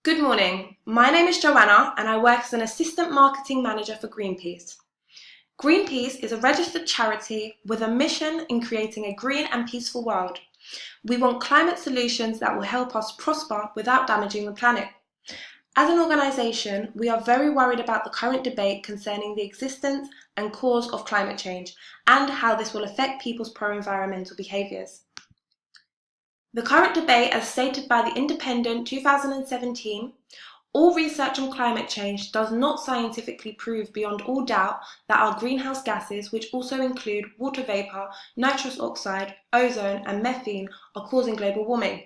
Good morning, my name is Joanna and I work as an Assistant Marketing Manager for Greenpeace. Greenpeace is a registered charity with a mission in creating a green and peaceful world. We want climate solutions that will help us prosper without damaging the planet. As an organisation, we are very worried about the current debate concerning the existence and cause of climate change and how this will affect people's pro-environmental behaviours. The current debate, as stated by The Independent 2017, all research on climate change does not scientifically prove beyond all doubt that our greenhouse gases, which also include water vapour, nitrous oxide, ozone and methane, are causing global warming.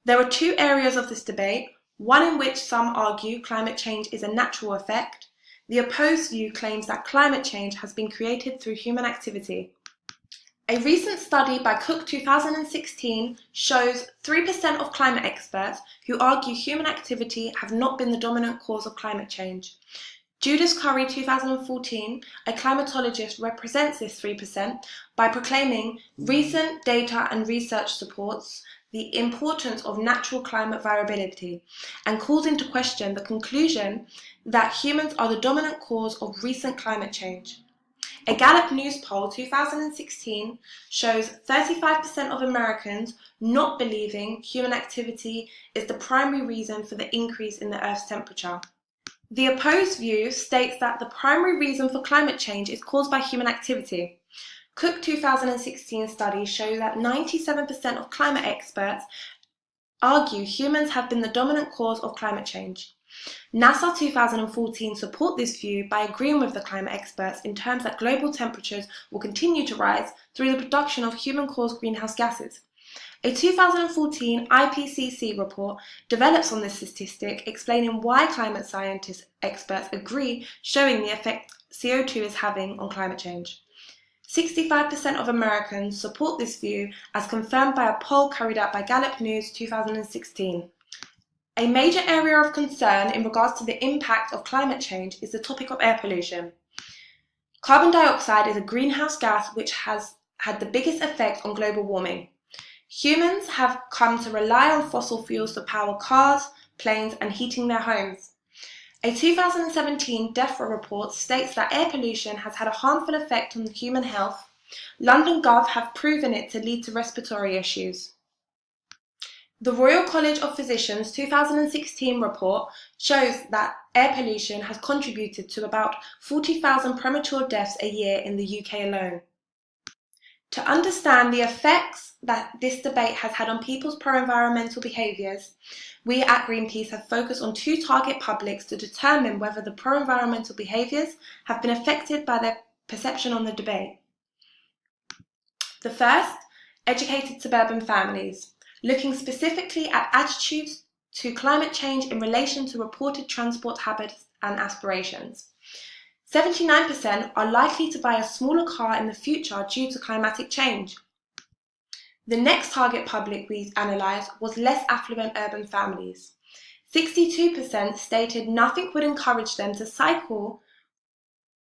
There are two areas of this debate, one in which some argue climate change is a natural effect. The opposed view claims that climate change has been created through human activity. A recent study by Cook 2016 shows 3% of climate experts who argue human activity have not been the dominant cause of climate change. Judith Curry 2014, a climatologist, represents this 3% by proclaiming recent data and research supports the importance of natural climate variability and calls into question the conclusion that humans are the dominant cause of recent climate change. A Gallup News poll 2016 shows 35% of Americans not believing human activity is the primary reason for the increase in the Earth's temperature. The opposed view states that the primary reason for climate change is caused by human activity. Cook 2016 studies show that 97% of climate experts argue humans have been the dominant cause of climate change. NASA 2014 support this view by agreeing with the climate experts in terms that global temperatures will continue to rise through the production of human-caused greenhouse gases. A 2014 IPCC report develops on this statistic, explaining why climate scientists experts agree, showing the effect CO2 is having on climate change. 65% of Americans support this view as confirmed by a poll carried out by Gallup News 2016. A major area of concern in regards to the impact of climate change is the topic of air pollution. Carbon dioxide is a greenhouse gas which has had the biggest effect on global warming. Humans have come to rely on fossil fuels to power cars, planes and heating their homes. A 2017 DEFRA report states that air pollution has had a harmful effect on human health. London Gov have proven it to lead to respiratory issues. The Royal College of Physicians 2016 report shows that air pollution has contributed to about 40,000 premature deaths a year in the UK alone. To understand the effects that this debate has had on people's pro-environmental behaviours, we at Greenpeace have focused on two target publics to determine whether the pro-environmental behaviours have been affected by their perception on the debate. The first, educated suburban families, looking specifically at attitudes to climate change in relation to reported transport habits and aspirations. 79% are likely to buy a smaller car in the future due to climatic change. The next target public we analysed was less affluent urban families. 62% stated nothing would encourage them to cycle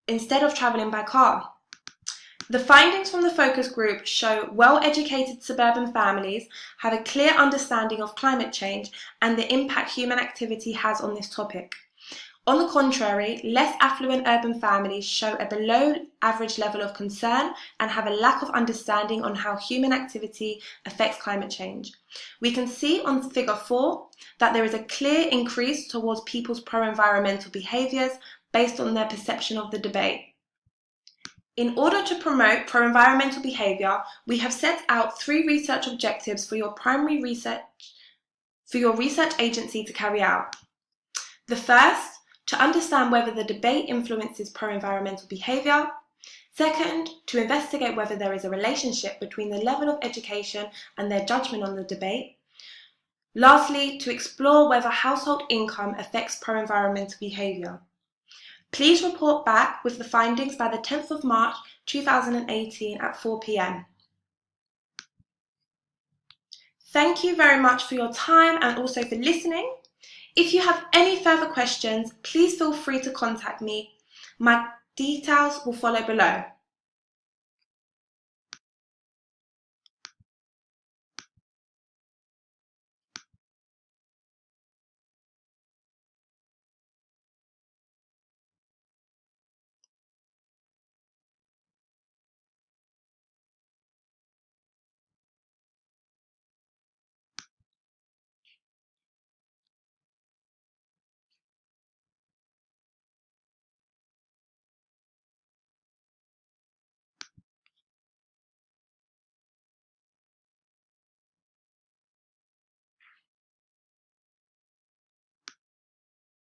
instead of travelling by car. The findings from the focus group show well-educated suburban families have a clear understanding of climate change and the impact human activity has on this topic. On the contrary, less affluent urban families show a below-average level of concern and have a lack of understanding on how human activity affects climate change. We can see on Figure 4 that there is a clear increase towards people's pro-environmental behaviours based on their perception of the debate. In order to promote pro-environmental behaviour, we have set out 3 research objectives for your research agency to carry out. The first, to understand whether the debate influences pro-environmental behaviour. Second, to investigate whether there is a relationship between the level of education and their judgment on the debate. Lastly, to explore whether household income affects pro-environmental behaviour. Please report back with the findings by the 10th of March 2018 at 4 p.m. Thank you very much for your time and also for listening. If you have any further questions, please feel free to contact me. My details will follow below.